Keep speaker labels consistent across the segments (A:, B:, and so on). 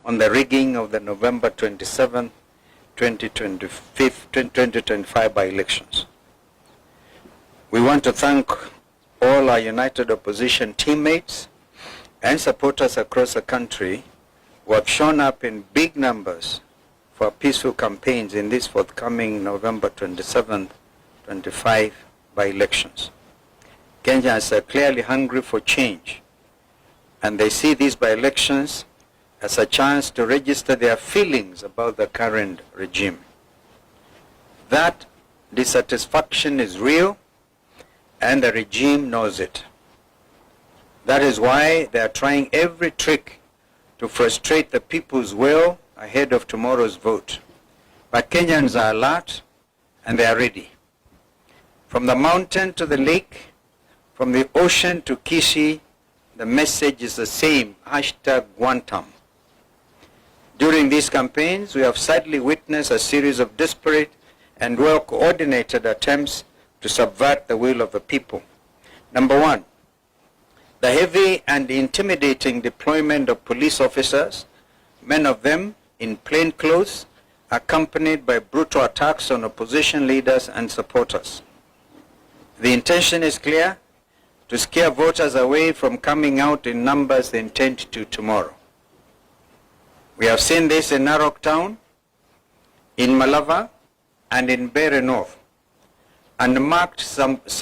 A: on the rigging of the November 27, 2025 by-elections. We want to thank all our united opposition teammates and supporters across the country who have shown up in big numbers for peaceful campaigns in these forthcoming November 27, 25 by-elections. Kenyans are clearly hungry for change, and they see these by-elections as a chance to register their feelings about the current regime. That dissatisfaction is real, and the regime knows it. That is why they are trying every trick to frustrate the people's will ahead of tomorrow's vote. But Kenyans are alert and they are ready. From the mountain to the lake, from the ocean to Kwisha, the message is the same, #Guantam. During these campaigns, we have sadly witnessed a series of desperate and well-coordinated attempts to subvert the will of the people. Number one, the heavy and intimidating deployment of police officers, many of them in plain clothes, accompanied by brutal attacks on opposition leaders and supporters. The intention is clear: to scare voters away from coming out in numbers they intend to tomorrow. We have seen this in Narok Town, in Malava, and in Bere North. Unmarked famous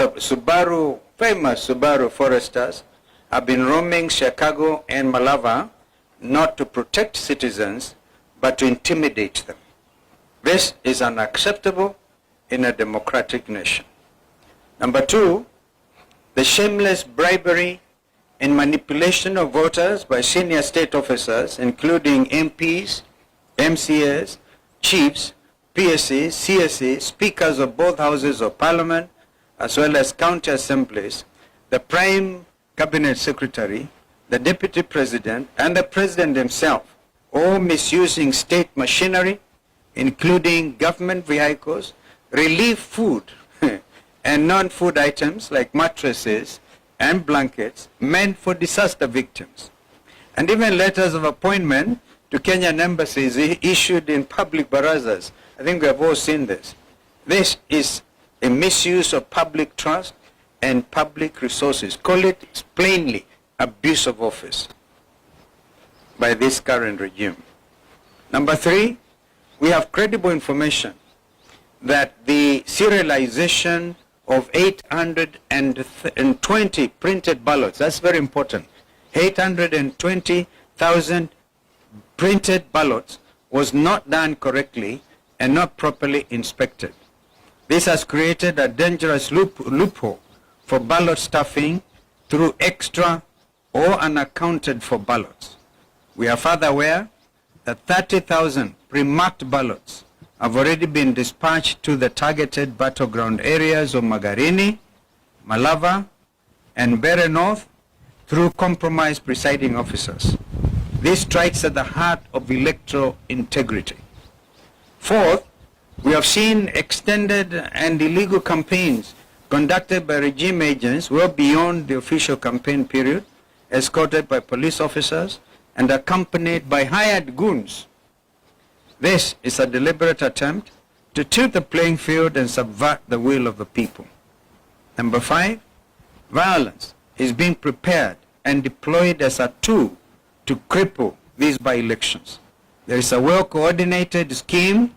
A: Subaru foresters have been roaming Chicago and Malava not to protect citizens, but to intimidate them. This is unacceptable in a democratic nation. Number two, the shameless bribery and manipulation of voters by senior state officers, including MPs, MCAs, chiefs, PSAs, CSAs, speakers of both houses of parliament, as well as county assemblies, the prime cabinet secretary, the deputy president, and the president himself, all misusing state machinery, including government vehicles, relief food, and non-food items like mattresses and blankets meant for disaster victims. And even letters of appointment to Kenyan embassies issued in public barazas. I think we have all seen this. This is a misuse of public trust and public resources. Call it plainly abuse of office by this current regime. Number three, we have credible information that the serialization of 820 printed ballots, that's very important, 820,000 printed ballots was not done correctly and not properly inspected. This has created a dangerous loophole for ballot stuffing through extra or unaccounted for ballots. We are further aware that 30,000 pre-marked ballots have already been dispatched to the targeted battleground areas of Magarini, Malava, and Bere North through compromised presiding officers. This strikes at the heart of electoral integrity. Fourth, we have seen extended and illegal campaigns conducted by regime agents well beyond the official campaign period, escorted by police officers and accompanied by hired goons. This is a deliberate attempt to tilt the playing field and subvert the will of the people. Number five, violence is being prepared and deployed as a tool to cripple these by-elections. There is a well-coordinated scheme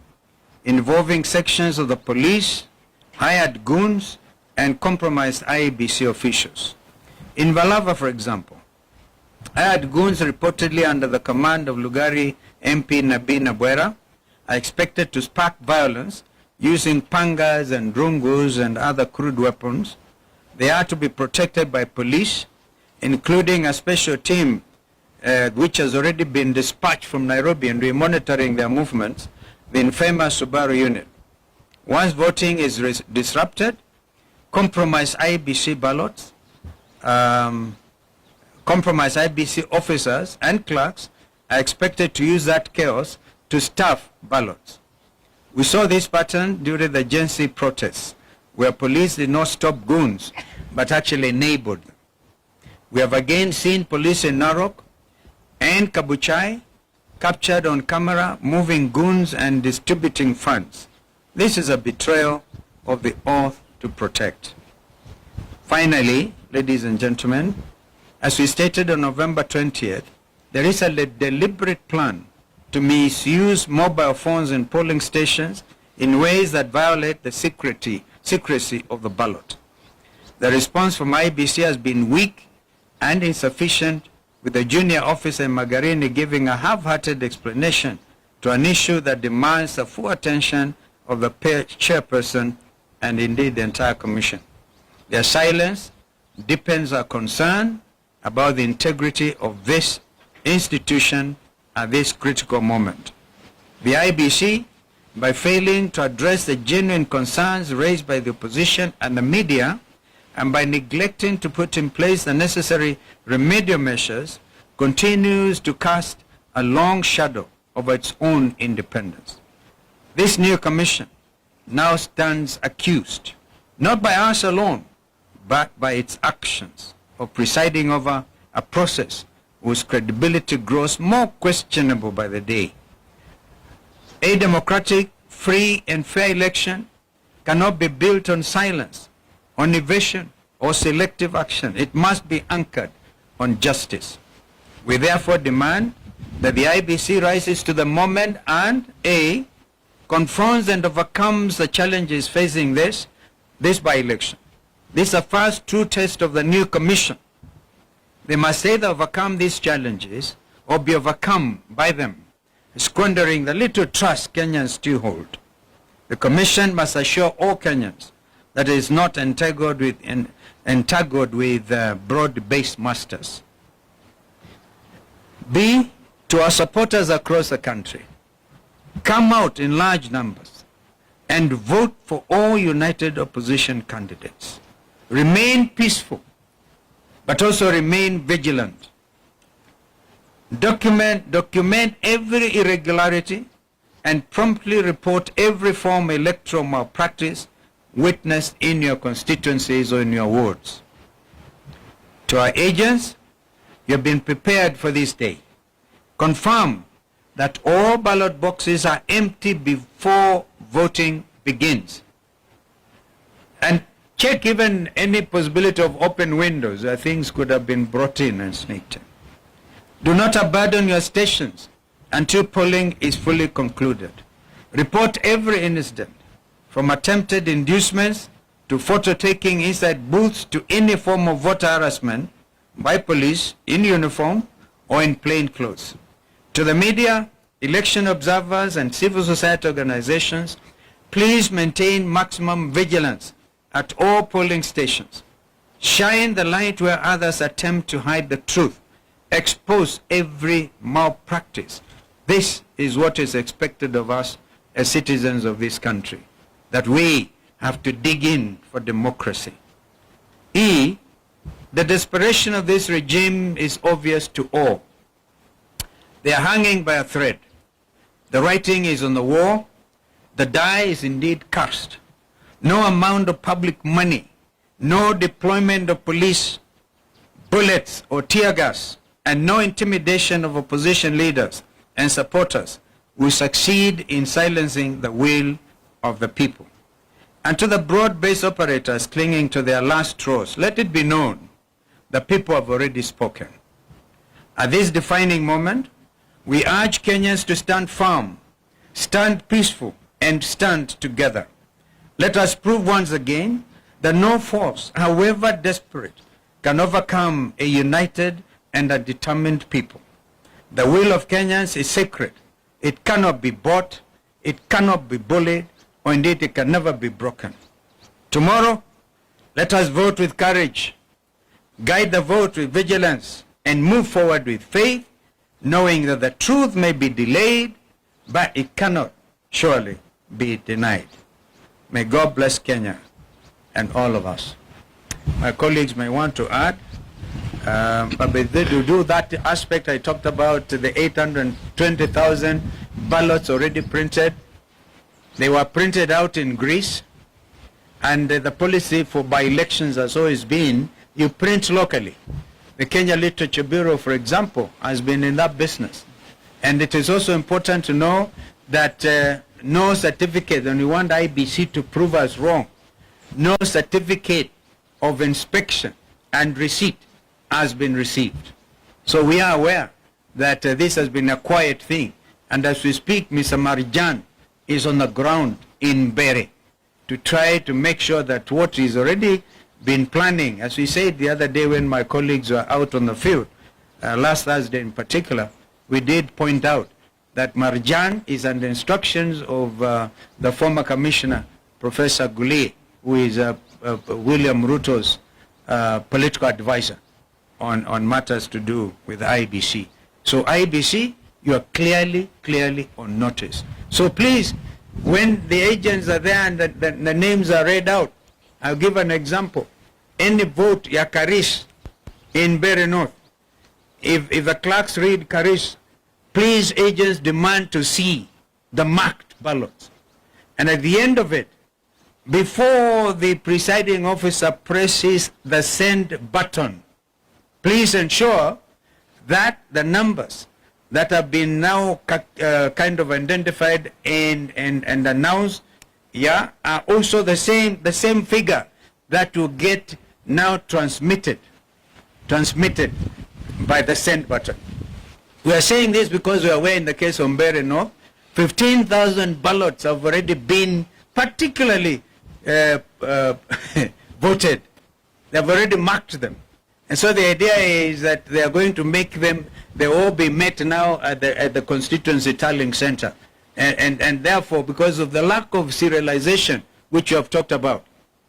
A: involving sections of the police, hired goons, and compromised IEBC officials. In Valava, for example, hired goons reportedly under the command of Lugari MP Nabi Nabwera are expected to spark violence using pangas and rungus and other crude weapons. They are to be protected by police, including a special team which has already been dispatched from Nairobi, and we're monitoring their movements, the infamous Subaru unit. Once voting is disrupted, compromised IBC ballots, compromised IBC officers and clerks are expected to use that chaos to stuff ballots. We saw this pattern during the Gen Z protests, where police did not stop goons, but actually enabled them. We have again seen police in Narok and Kabuchai captured on camera, moving goons and distributing funds. This is a betrayal of the oath to protect. Finally, ladies and gentlemen, as we stated on November 20th, there is a deliberate plan to misuse mobile phones in polling stations in ways that violate the secrecy of the ballot. The response from IBC has been weak and insufficient, with the junior officer Magarini giving a half-hearted explanation to an issue that demands the full attention of the chairperson and indeed the entire commission. Their silence deepens our concern about the integrity of this institution at this critical moment. The IBC, by failing to address the genuine concerns raised by the opposition and the media, and by neglecting to put in place the necessary remedial measures, continues to cast a long shadow over its own independence. This new commission now stands accused, not by us alone, but by its actions of presiding over a process whose credibility grows more questionable by the day. A democratic, free and fair election cannot be built on silence, on evasion or selective action. It must be anchored on justice. We therefore demand that the IBC rises to the moment and A, confronts and overcomes the challenges facing this by-election. This is the first true test of the new commission. They must either overcome these challenges or be overcome by them, squandering the little trust Kenyans still hold. The commission must assure all Kenyans that it is not entangled with broad-based masters. B, to our supporters across the country, come out in large numbers and vote for all united opposition candidates. Remain peaceful, but also remain vigilant. Document every irregularity and promptly report every form of electoral malpractice witnessed in your constituencies or in your wards. To our agents, you have been prepared for this day. Confirm that all ballot boxes are empty before voting begins. And check even any possibility of open windows where things could have been brought in and sneaked in. Do not abandon your stations until polling is fully concluded. Report every incident, from attempted inducements to photo taking inside booths to any form of voter harassment by police in uniform or in plain clothes. To the media, election observers and civil society organizations, please maintain maximum vigilance at all polling stations. Shine the light where others attempt to hide the truth. Expose every malpractice. This is what is expected of us as citizens of this country, that we have to dig in for democracy. E, the desperation of this regime is obvious to all. They are hanging by a thread. The writing is on the wall. The die is indeed cast. No amount of public money, no deployment of police, bullets or tear gas, and no intimidation of opposition leaders and supporters will succeed in silencing the will of the people. And to the broad-based operators clinging to their last straws, let it be known the people have already spoken. At this defining moment, we urge Kenyans to stand firm, stand peaceful, and stand together. Let us prove once again that no force, however desperate, can overcome a united and a determined people. The will of Kenyans is sacred. It cannot be bought, it cannot be bullied, or indeed it can never be broken. Tomorrow, let us vote with courage, guide the vote with vigilance, and move forward with faith, knowing that the truth may be delayed, but it cannot surely be denied. May God bless Kenya and all of us. My colleagues may want to add, but to do that aspect I talked about, the 820,000 ballots already printed. They were printed out in Greece, and the policy for by-elections has always been you print locally. The Kenya Literature Bureau, for example, has been in that business. And it is also important to know that no certificate, and we want IBC to prove us wrong, no certificate of inspection and receipt has been received. So we are aware that this has been a quiet thing. And as we speak, Mr. Marjan is on the ground in Bere to try to make sure that what is already been planning, as we said the other day when my colleagues were out on the field, last Thursday in particular, we did point out that Marjan is under instructions of the former commissioner, Professor Gule, who is William Ruto's political advisor on matters to do with IBC. So IBC, you are clearly on notice. So please, when the agents are there and the names are read out, I'll give an example. Any vote ya Karish in Bere North, if the clerks read Karish, please agents demand to see the marked ballots. And at the end of it, before the presiding officer presses the send button, please ensure that the numbers that have been now kind of identified and announced, yeah, are also the same figure that will get now transmitted by the send button. We are saying this because we are aware in the case of Mbere North, 15,000 ballots have already been particularly voted. They have already marked them. And so the idea is that they are going to make them, they all be met now at the constituency tallying center. And therefore, because of the lack of serialization, which you have talked about,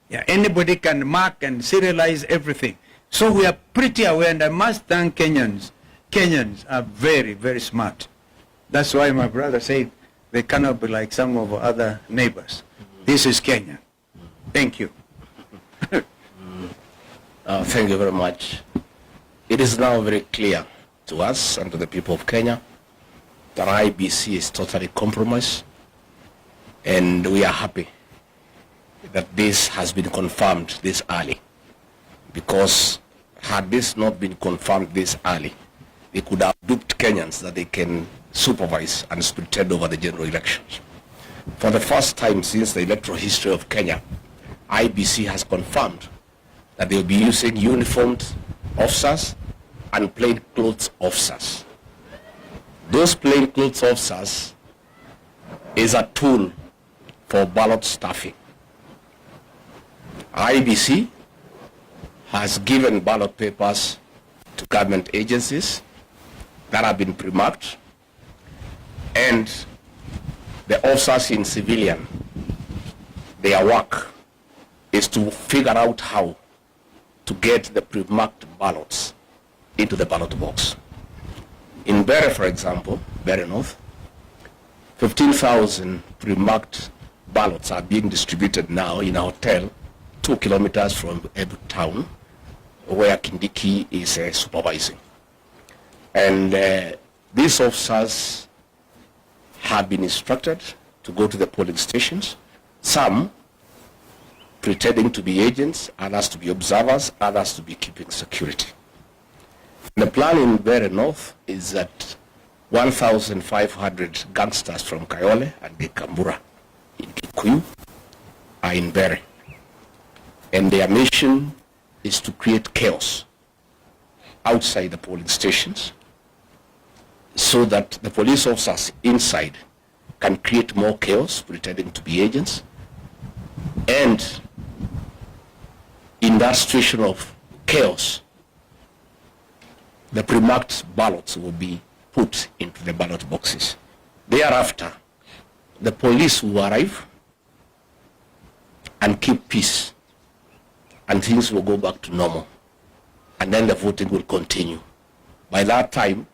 A: yeah, anybody can mark and serialize everything. So we are pretty aware, and I must thank Kenyans. Kenyans are very smart. That's why my brother said they cannot be like some of our other neighbors. This is Kenya. Thank you.
B: Thank you very much. It is now very clear to us and to the people of Kenya that IBC is totally compromised, and we are happy that this has been confirmed this early, because had this not been confirmed this early, they could have duped Kenyans that they can supervise and pretend over the general elections. For the first time since the electoral history of Kenya, IBC has confirmed that they will be using uniformed officers and plainclothes officers. Those plainclothes officers is a tool for ballot stuffing. IBC has given ballot papers to government agencies that have been pre-marked, and the officers in civilian, their work is to figure out how to get the pre-marked ballots into the ballot box. In Bere, for example, Bere North, 15,000 pre-marked ballots are being distributed now in a hotel 2 kilometers from Ebu town, where Kindiki is supervising. And these officers have been instructed to go to the polling stations, some pretending to be agents, others to be observers, others to be keeping security. The plan in Bere North is that 1,500 gangsters from Kayole and Gekambura in Kikuyu are in Bere. And their mission is to create chaos outside the polling stations so that the police officers inside can create more chaos, pretending to be agents. And in that situation of chaos, the pre-marked ballots will be put into the ballot boxes. Thereafter, the police will arrive and keep peace, and things will go back to normal, and then the voting will continue. By that time,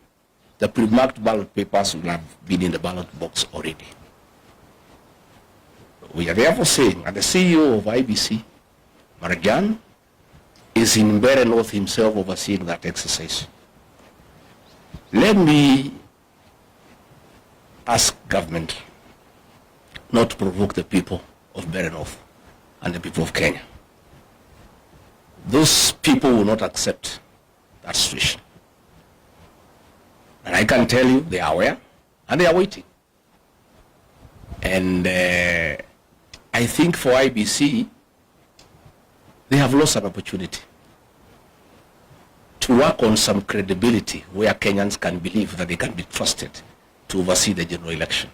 B: the pre-marked ballot papers will have been in the ballot box already. We are therefore saying, and the CEO of IBC, Marjan, is in Bere North himself overseeing that exercise. Let me ask government not to provoke the people of Bere North and the people of Kenya. Those people will not accept that situation. And I can tell you they are aware, and they are waiting. And I think for IBC, they have lost an opportunity to work on some credibility where Kenyans can believe that they can be trusted to oversee the general election.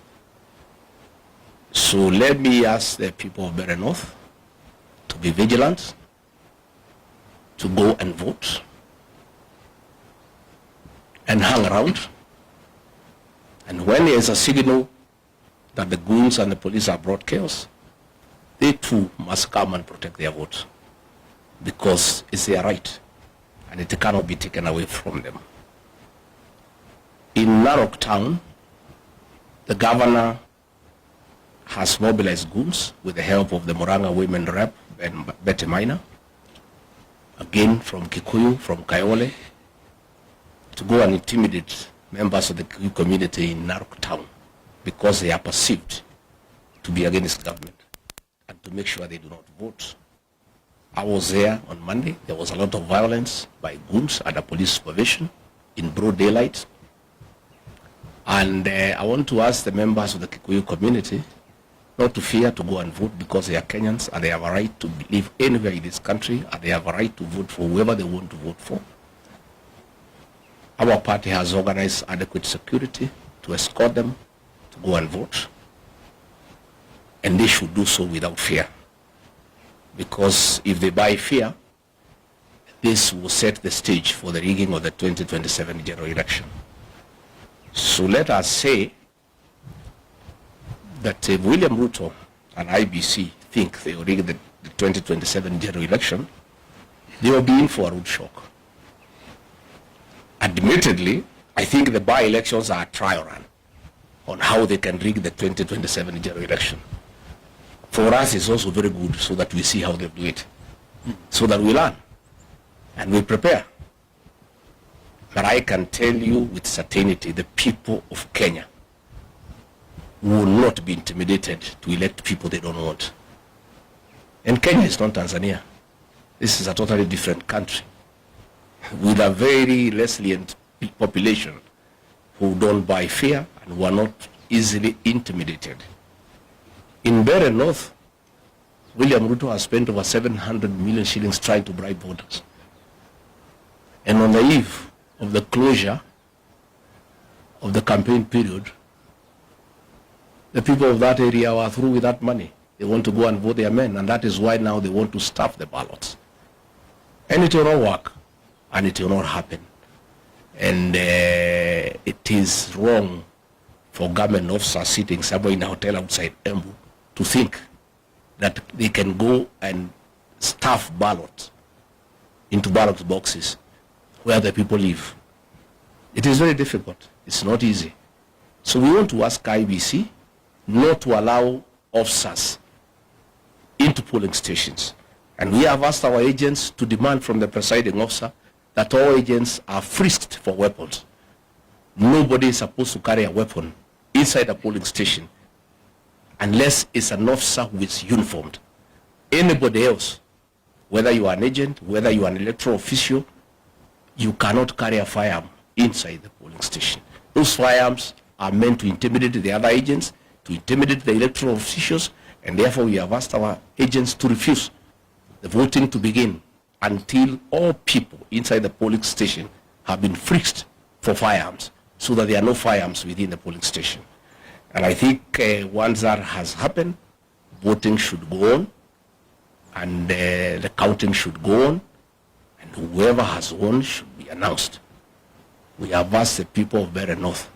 B: So let me ask the people of Ballot North to be vigilant, to go and vote, and hang around. And when there is a signal that the goons and the police have brought chaos, they too must come and protect their vote, because it's their right and it cannot be taken away from them. In Narok town, the governor has mobilized goons with the help of the Murang'a women rep and Betty Minor, again from Kikuyu, from Kayole, to go and intimidate members of the Kikuyu community in Narok town because they are perceived to be against government, and to make sure they do not vote. I was there on Monday. There was a lot of violence by goons under police supervision in broad daylight. And I want to ask the members of the Kikuyu community not to fear to go and vote, because they are Kenyans and they have a right to live anywhere in this country, and they have a right to vote for whoever they want to vote for. Our party has organized adequate security to escort them to go and vote, and they should do so without fear, because if they buy fear, this will set the stage for the rigging of the 2027 general election. So let us say that if William Ruto and IBC think they will rig the 2027 general election, they will be in for a rude shock. Admittedly, I think the by-elections are a trial run on how they can rig the 2027 general election. For us, it's also very good, so that we see how they do it, so that we learn and we prepare. But I can tell you with certainty, the people of Kenya will not be intimidated to elect people they don't want. And Kenya is not Tanzania. This is a totally different country with a very resilient population who don't buy fear and who are not easily intimidated. In Ballot North, William Ruto has spent over 700 million shillings trying to bribe voters. And on the eve of the closure of the campaign period, the people of that area are through with that money. They want to go and vote their men, and that is why now they want to stuff the ballots. And it will not work, and it will not happen. And it is wrong for government officers sitting somewhere in a hotel outside Embu to think that they can go and stuff ballots into ballot boxes where the people live. It is very difficult. It's not easy. So we want to ask IBC not to allow officers into polling stations. And we have asked our agents to demand from the presiding officer that all agents are frisked for weapons. Nobody is supposed to carry a weapon inside a polling station unless it's an officer who is uniformed. Anybody else, whether you are an agent, whether you are an electoral official, you cannot carry a firearm inside the polling station. Those firearms are meant to intimidate the other agents, to intimidate the electoral officials, and therefore we have asked our agents to refuse the voting to begin until all people inside the polling station have been frisked for firearms, so that there are no firearms within the polling station. And I think once that has happened, voting should go on, and the counting should go on, and whoever has won should be announced. We have asked the people of Ballot North,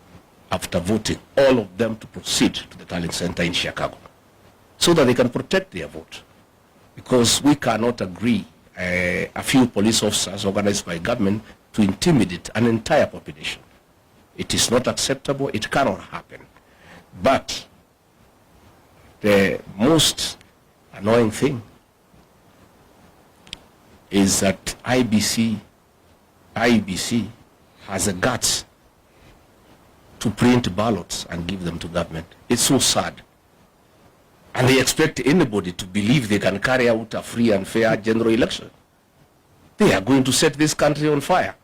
B: after voting, all of them to proceed to the tallying center in Chicago, so that they can protect their vote. Because we cannot agree a few police officers organized by government to intimidate an entire population. It is not acceptable. It cannot happen. But the most annoying thing is that IBC has the guts to print ballots and give them to government. It's so sad. And they expect anybody to believe they can carry out a free and fair general election. They are going to set this country on fire.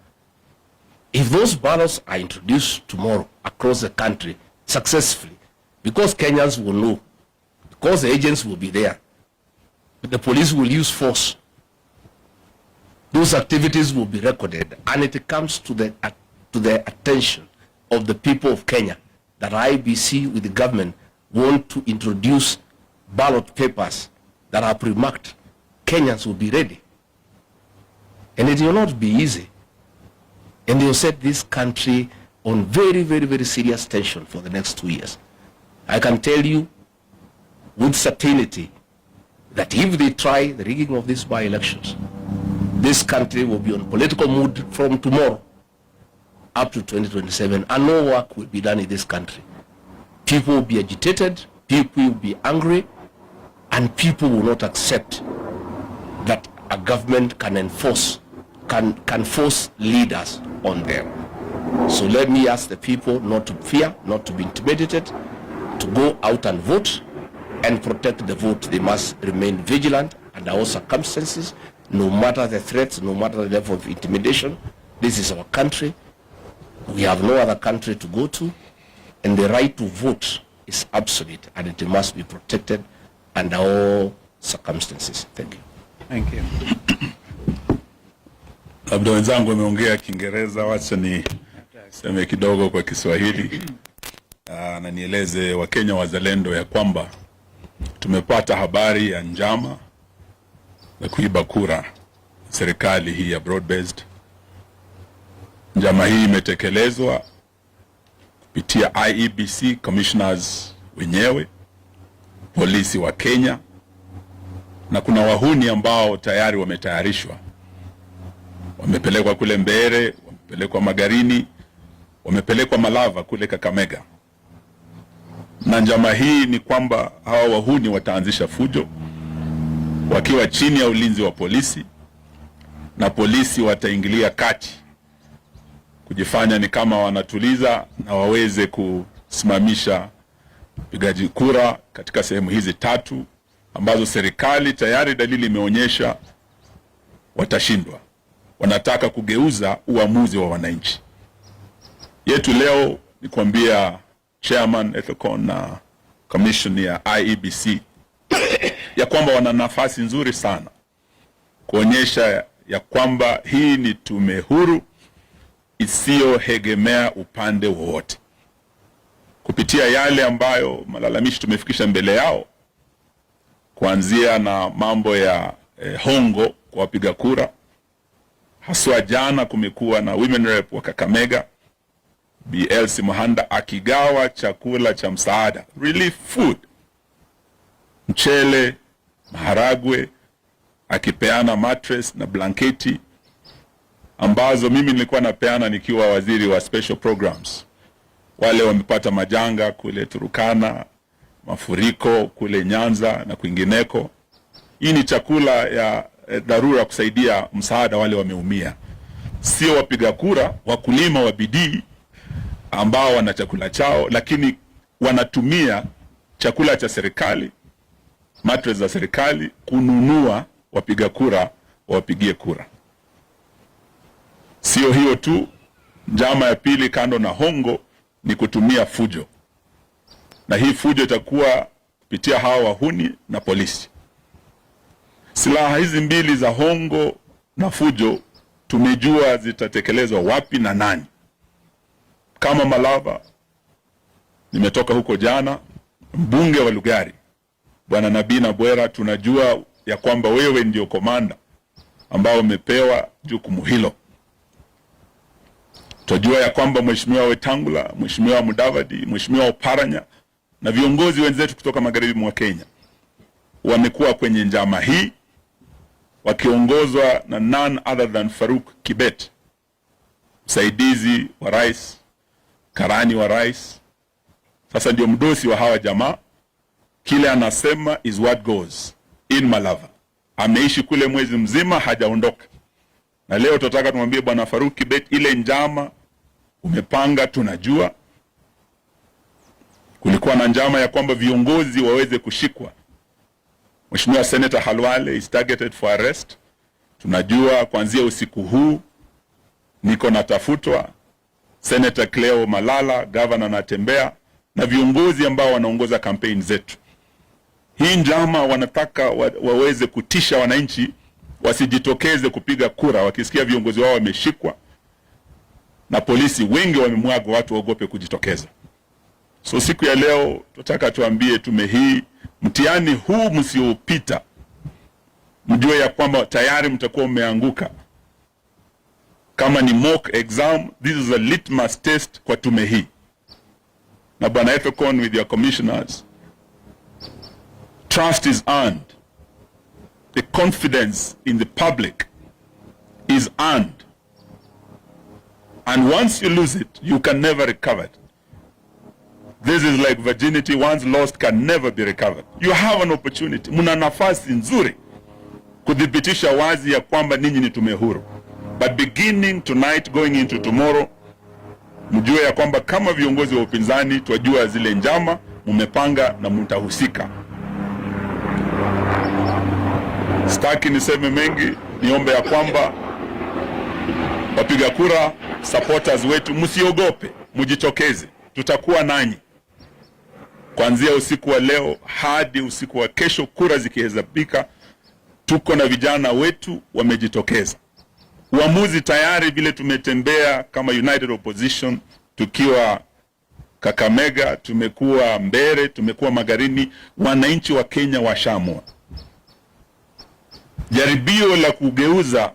B: If those ballots are introduced tomorrow across the country, successfully, because Kenyans will know, because the agents will be there, the police will use force. Those activities will be recorded, and it comes to the attention of the people of Kenya that IBC with the government want to introduce ballot papers that are pre-marked. Kenyans will be ready. And it will not be easy. And they will set this country on very, very, very serious tension for the next 2 years. I can tell you with certainty that if they try the rigging of these by-elections, this country will be on political mood from tomorrow up to 2027, and no work will be done in this country. People will be agitated, people will be angry, and people will not accept that a government can enforce, can force leaders on them. So let me ask the people not to fear, not to be intimidated, to go out and vote and protect the vote. They must remain vigilant under all circumstances, no matter the threats, no matter the level of intimidation. This is our country. We have no other country to go to, and the right to vote is absolute, and it must be protected under all circumstances. Thank you.
A: Thank you.
C: Labda wenzangu wameongea Kiingereza, wacha ni seme kidogo kwa Kiswahili na nieleze Wakenya wazalendo ya kwamba tumepata habari ya njama ya kuiba kura serikali hii ya broad based. Njama hii imetekelezwa kupitia IEBC commissioners wenyewe, polisi wa Kenya, na kuna wahuni ambao tayari wametayarishwa. Wamepelekwa kule Mbere, wamepelekwa Magarini, wamepelekwa Malava kule Kakamega. Na njama hii ni kwamba hawa wahuni wataanzisha fujo wakiwa chini ya ulinzi wa polisi, na polisi wataingilia kati kujifanya ni kama wanatuliza na waweze kusimamisha upigaji kura katika sehemu hizi tatu ambazo serikali tayari dalili imeonyesha watashindwa. Wanataka kugeuza uamuzi wa wananchi. Yetu leo ni kuambia Chairman Ethicon na Commission ya IEBC ya kwamba wana nafasi nzuri sana kuonyesha ya kwamba hii ni tume huru isiyoegemea upande wowote. Kupitia yale ambayo malalamishi tumefikisha mbele yao, kuanzia na mambo ya hongo kwa wapiga kura. Haswa jana kumekuwa na women rep wa Kakamega, BLC Mohanda, akigawa chakula cha msaada, relief food, mchele, maharagwe, akipeana mattress na blanketi ambazo mimi nilikuwa napeana nikiwa waziri wa special programs. Wale wamepata majanga kule Turukana, mafuriko kule Nyanza na kwingineko. Hii ni chakula ya dharura kusaidia msaada wale wameumia. Sio wapiga kura, wakulima wa bidii ambao wana chakula chao, lakini wanatumia chakula cha serikali, mattress za serikali, kununua wapiga kura wapigie kura. Sio hiyo tu, njama ya pili kando na hongo ni kutumia fujo. Na hii fujo itakuwa kupitia hawa wahuni na polisi. Silaha hizi mbili za hongo na fujo tumejua zitatekelezwa wapi na nani. Kama Malava, nimetoka huko jana, mbunge wa Lugari Bwana Nabina Bwera, tunajua ya kwamba wewe ndio komanda ambao umepewa jukumu hilo. Tunajua ya kwamba Mheshimiwa Wetangula, Mheshimiwa Mudavadi, Mheshimiwa Oparanya na viongozi wenzetu kutoka magharibi mwa Kenya wamekuwa kwenye njama hii wakiongozwa na none other than Faruk Kibet, msaidizi wa rais, karani wa rais. Sasa ndio mdosi wa hawa jamaa. Kile anasema is what goes in Malava. Ameishi kule mwezi mzima, hajaondoka. Na leo tutataka tumwambie Bwana Faruk Kibet, ile njama umepanga tunajua. Kulikuwa na njama ya kwamba viongozi waweze kushikwa. Mheshimiwa Senator Halwale is targeted for arrest. Tunajua kuanzia usiku huu niko natafutwa. Senator Cleo Malala, governor, anatembea. na viongozi ambao wanaongoza kampeni zetu. Hii njama wanataka waweze kutisha wananchi wasijitokeze kupiga kura wakisikia viongozi wao wameshikwa na polisi. Wengi wamemwaga watu waogope kujitokeza. So siku ya leo tunataka tuambie tume hii, mtihani huu msiopita, mjue ya kwamba tayari mtakuwa umeanguka. Kama ni mock exam, this is a litmus test kwa tume hii. Na Bwana Ethekon, with your commissioners, trust is earned. The confidence in the public is earned. And once you lose it, you can never recover it. This is like virginity, once lost can never be recovered. You have an opportunity. Muna nafasi nzuri kudhibitisha wazi ya kwamba ninyi ni tume huru. But beginning tonight, going into tomorrow, mjue ya kwamba kama viongozi wa upinzani twajua zile njama mumepanga na mtahusika. Sitaki niseme mengi, niombe ya kwamba wapiga kura, supporters wetu, msiogope, mjitokeze. Tutakuwa nanyi kuanzia usiku wa leo hadi usiku wa kesho. Kura zikihesabika, tuko na vijana wetu wamejitokeza. Uamuzi tayari, vile tumetembea kama United Opposition, tukiwa Kakamega, tumekuwa Mbere, tumekuwa Magarini, wananchi wa Kenya washaamua. Jaribio la kugeuza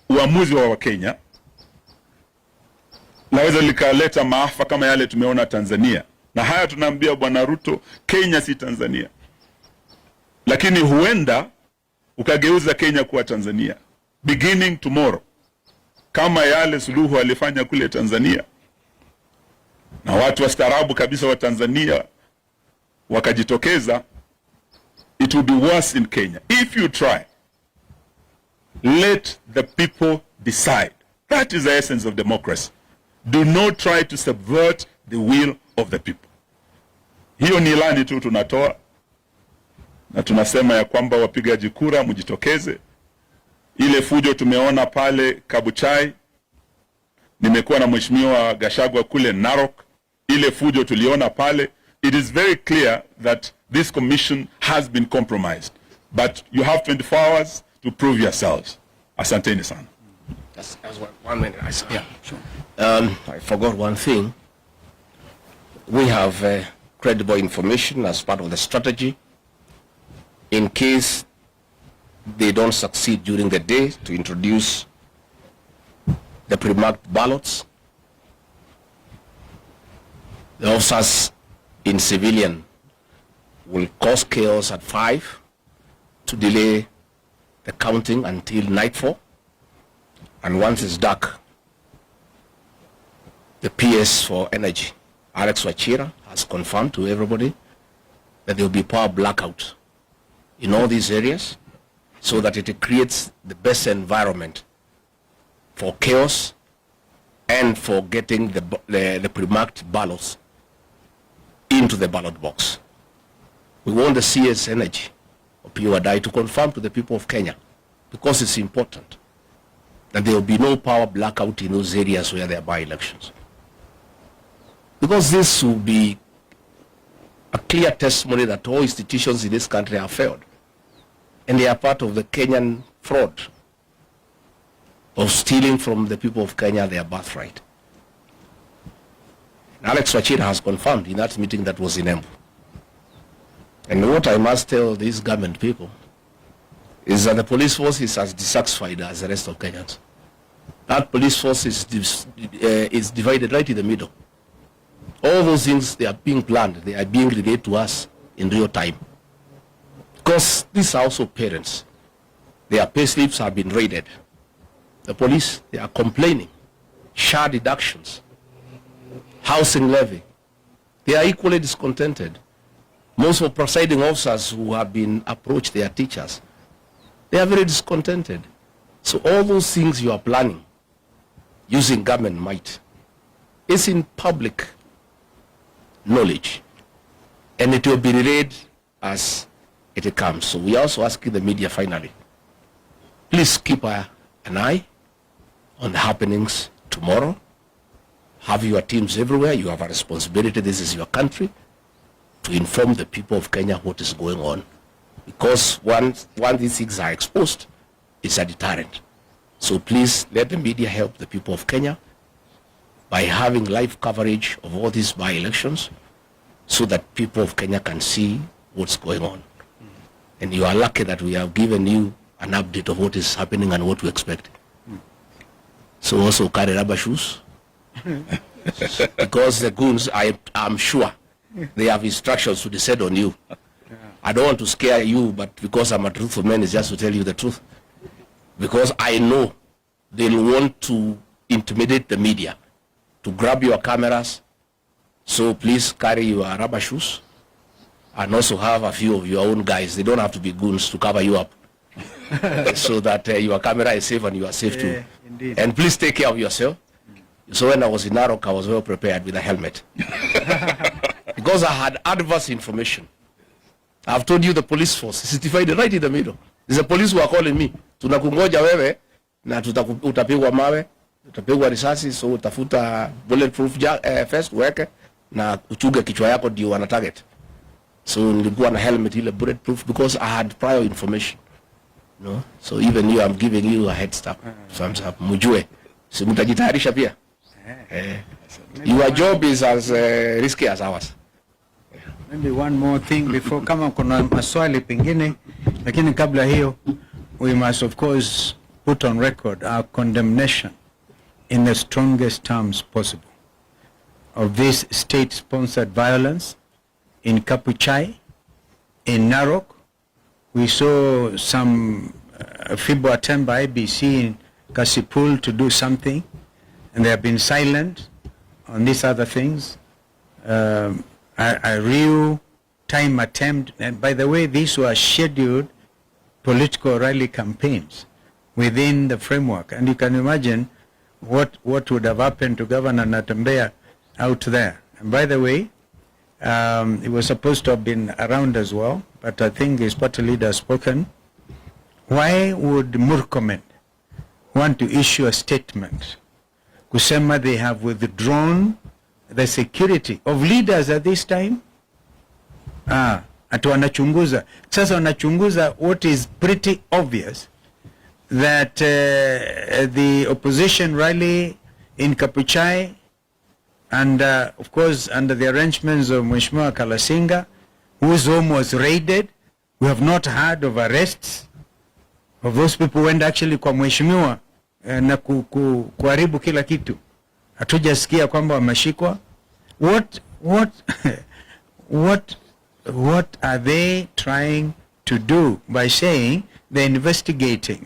C: uamuzi wa Wakenya naweza likaleta maafa kama yale tumeona Tanzania. Na haya tunaambia Bwana Ruto, Kenya si Tanzania. Lakini huenda ukageuza Kenya kuwa Tanzania beginning tomorrow, kama yale Suluhu alifanya kule Tanzania, na watu wastaarabu kabisa wa Tanzania wakajitokeza. It will be worse in Kenya if you try. Let the people decide. That is the essence of democracy. Do not try to subvert the will of the people. Hiyo ni ilani tu tunatoa, na tunasema ya kwamba wapigaji kura mjitokeze. Ile fujo tumeona pale Kabuchai, nimekuwa na Mheshimiwa Gachagua kule Narok, ile fujo tuliona pale. It is very clear that this commission has been compromised, but you have 24 hours to prove yourselves. Asanteni sana.
B: That's 1 minute. Yeah, sure. I forgot one thing. We have credible information as part of the strategy in case they don't succeed during the day to introduce the pre-marked ballots. The officers in civilian will cause chaos at 5 to delay the counting until nightfall. And once it's dark, the PS for Energy, Alex Wachira, has confirmed to everybody that there will be power blackout in all these areas, so that it creates the best environment for chaos and for getting the pre-marked ballots into the ballot box. We want the CS Energy or PUADI to confirm to the people of Kenya, because it's important, that there will be no power blackout in those areas where there are by-elections. Because this will be a clear testimony that all institutions in this country have failed. And they are part of the Kenyan fraud of stealing from the people of Kenya their birthright. And Alex Wachira has confirmed in that meeting that was in Embu. And what I must tell these government people is that the police force is as dissatisfied as the rest of Kenyans. That police force is divided right in the middle. All those things, they are being planned, they are being relayed to us in real time. Because these are also parents. Their pay slips have been raided. The police, they are complaining. Share deductions, housing levy. They are equally discontented. Most of presiding officers who have been approached, they are teachers. They are very discontented. So all those things you are planning using government might is in public knowledge, and it will be relayed as it comes. So we are also asking the media finally, please keep an eye on the happenings tomorrow. Have your teams everywhere. You have a responsibility. This is your country. to inform the people of Kenya what is going on, because once these things are exposed, it's a deterrent. So please let the media help the people of Kenya by having live coverage of all these by-elections so that people of Kenya can see what's going on. And you are lucky that we have given you an update of what is happening and what to expect. So also carry rubber shoes. Because the goons, I'm sure, they have instructions to descend on you. I don't want to scare you, but because I'm a truthful man, it's just to tell you the truth. Because I know they'll want to intimidate the media, to grab your cameras. So please carry your rubber shoes and also have a few of your own guys. They don't have to be goons to cover you up. So that your camera is safe and you are safe too.
A: Indeed.
B: And please take care of yourself. So when I was in Narok, I was well prepared with a helmet. Because I had adverse information. I've told you the police force is divided right in the middle. There's a police who are calling me. Tunakungoja wewe na utapigwa mawe, utapigwa risasi, so utafuta bulletproof vest weke na uchunge kichwa yako ndio wana target. So nilikuwa na helmet ile bulletproof because I had prior information. No? So even you, I'm giving you a head start. Mujue. Si mtajitayarisha pia. Your job is as risky as ours.
A: Maybe one more thing before, kama kuna maswali pengine, lakini kabla hiyo, we must of course put on record our condemnation in the strongest terms possible of this state-sponsored violence in Kapuchai, in Narok. We saw some feeble attempt by IBC in Kasipul to do something, and they have been silent on these other things. A real time attempt, and by the way, these were scheduled political rally campaigns within the framework, and you can imagine what would have happened to Governor Natembeya out there. And by the way, he was supposed to have been around as well, but I think his party leader has spoken. Why would Murkomen want to issue a statement kusema they have withdrawn the security of leaders at this time? Ati wanachunguza. Sasa wanachunguza what is pretty obvious, that the opposition rally in Kapuchai, and of course under the arrangements of Mheshimiwa Kalasinga, whose home was raided. We have not heard of arrests of those people who went actually kwa Mheshimiwa na kuharibu kila kitu. Hatujasikia kwamba wameshikwa. What are they trying to do by saying they're investigating?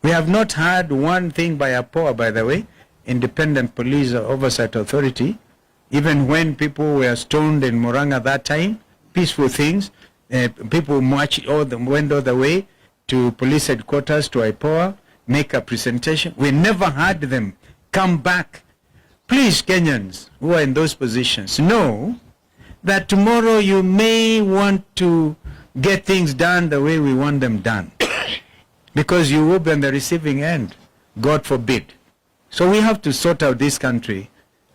A: We have not heard one thing by APOA, by the way, Independent Police Oversight Authority. Even when people were stoned in Murang'a that time, peaceful things, people went all the way to police headquarters, to IPOA, make a presentation. We never heard them come back. Please, Kenyans who are in those positions, know that tomorrow you may want to get things done the way we want them done. Because you will be on the receiving end, God forbid. So we have to sort out this country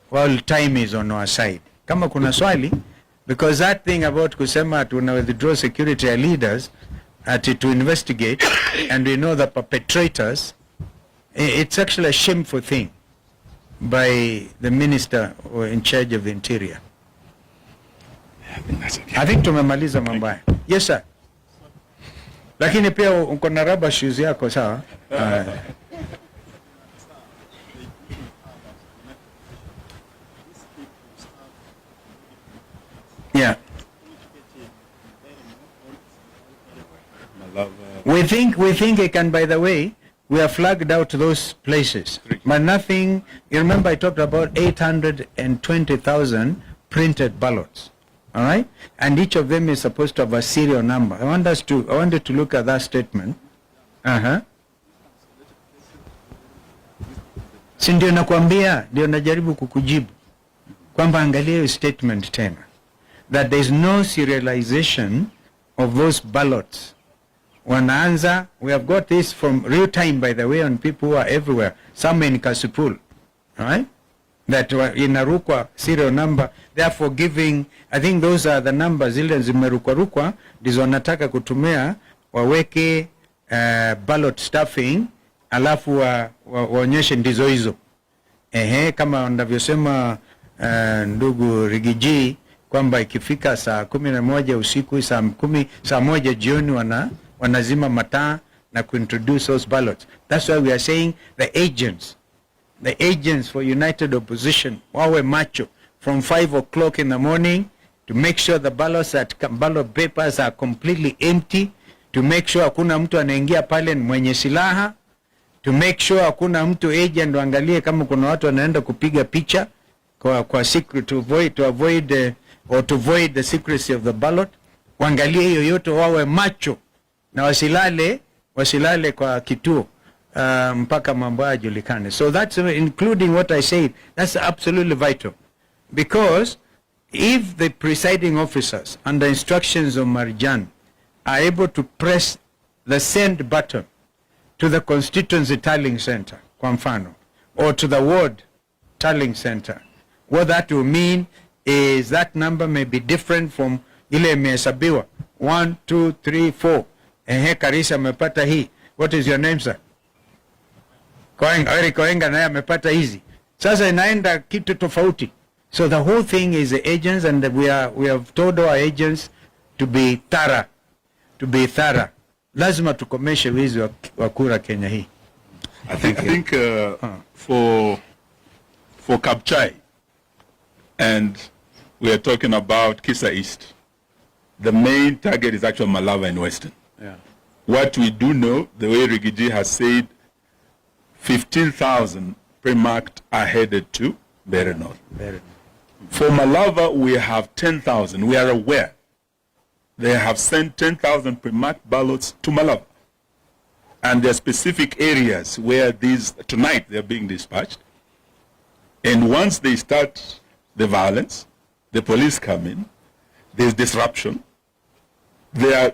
A: while time is on our side. Kama kuna swali, because that thing about kusema tuna withdraw security leaders to investigate, and we know the perpetrators, it's actually a shameful thing by the minister in charge of the interior. I think tumemaliza mambo haya. Yes sir. Lakini pia uko na rubber shoes yako sawa? Yeah. We think it can, by the way, we have flagged out those places. But nothing, you remember I talked about 820,000 printed ballots. All right? And each of them is supposed to have a serial number. I wanted to look at that statement. Si ndio nakwambia, ndio najaribu kukujibu. Kwamba angalia hiyo statement tena. That there is no serialization of those ballots. Wanaanza, we have got this from real time, by the way, on people who are everywhere. Some in Kasipul. All right? that inarukwa serial number, therefore giving, I think those are the numbers zile zimerukwa ndizo wanataka kutumia waweke ballot stuffing, alafu waonyeshe ndizo hizo. Kama wanavyosema ndugu Rigiji kwamba ikifika saa 11 usiku, saa 1 jioni wanazima mataa na kuintroduce those ballots. That's why we are saying the agents for United Opposition wawe macho from 5 o'clock in the morning to make sure the ballot papers are completely empty, to make sure hakuna mtu anaingia pale mwenye silaha, to make sure hakuna mtu agent waangalie kama kuna watu wanaenda kupiga picha kwa secret, to avoid the secrecy of the ballot. Waangalie hiyo yote, wawe macho na wasilale kwa kituo mpaka mambo yajulikane. So that's including what I said. That's absolutely vital, because if the presiding officers under instructions of Marjan are able to press the send button to the constituency tallying center, kwa mfano, or to the ward tallying center, what that will mean is that number may be different from ile imehesabiwa 1 2 3 4. Karisa amepata hii. What is your name, sir? Koenga naye amepata hizi. Sasa inaenda kitu tofauti. So the whole thing is the agents, and we have told our agents to be thorough. Lazima tukomeshe wizi wa kura Kenya hii.
C: I think for Kapchai, and we are talking about Kisa East, the main target is actually Malava and Western.
A: Yeah.
C: What we do know, the way Rigiji has said, 15,000 pre-marked are headed to Bere North. For Malava, we have 10,000. We are aware they have sent 10,000 pre-marked ballots to Malava. And there are specific areas where tonight they are being dispatched. And once they start the violence, the police come in, there's disruption. There are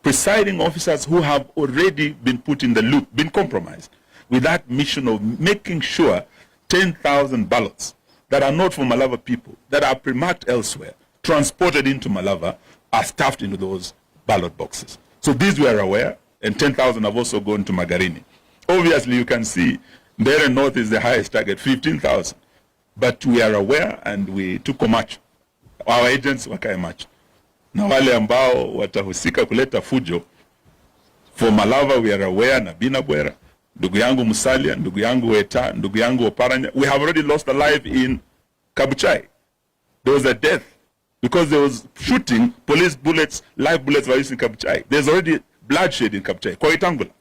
C: presiding officers who have already been put in the loop, been compromised with that mission of making sure 10,000 ballots that are not for Malava people, that are pre-marked elsewhere, transported into Malava, are stuffed into those ballot boxes. So these we are aware, and 10,000 have also gone to Magarini. Obviously, you can see Mbeere North is the highest target, 15,000. But we are aware, and we took a match. Our agents wakae macho. Na wale ambao watahusika kuleta fujo, for Malava we are aware, na Binabwera, ndugu yangu Musalia, ndugu yangu Weta, ndugu yangu Oparanya, we have already lost a life in Kabuchai. There was a death because there was shooting, police bullets, live bullets were used in Kabuchai. There's already bloodshed in Kabuchai, Koitangula.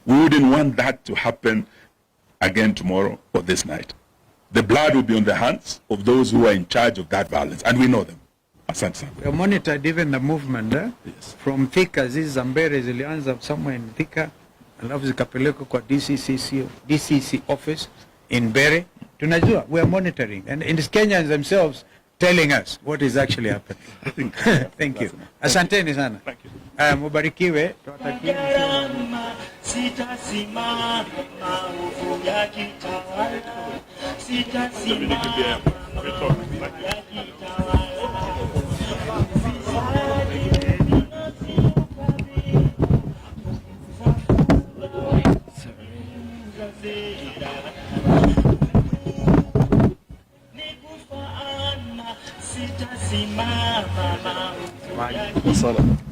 C: We wouldn't want that to happen again tomorrow or this night. The blood will be on the hands of those who are in charge of that violence, and we know them. Asante sana.
A: We monitored even the movement
C: Yes.
A: from Thika. Hizi Zambere zilianza somewhere in Thika, alafu zikapelekwa kwa DCC office in Mbeere. Tunajua, we are monitoring, and the Kenyans themselves telling us what is actually happening. Thank you. Asanteni sana.
C: Thank you.
A: Mubarikiwe.
D: Sitasimama maovu ya kitawala, sitasimama ya kitawala. Sitasimama maovu ya kitawala.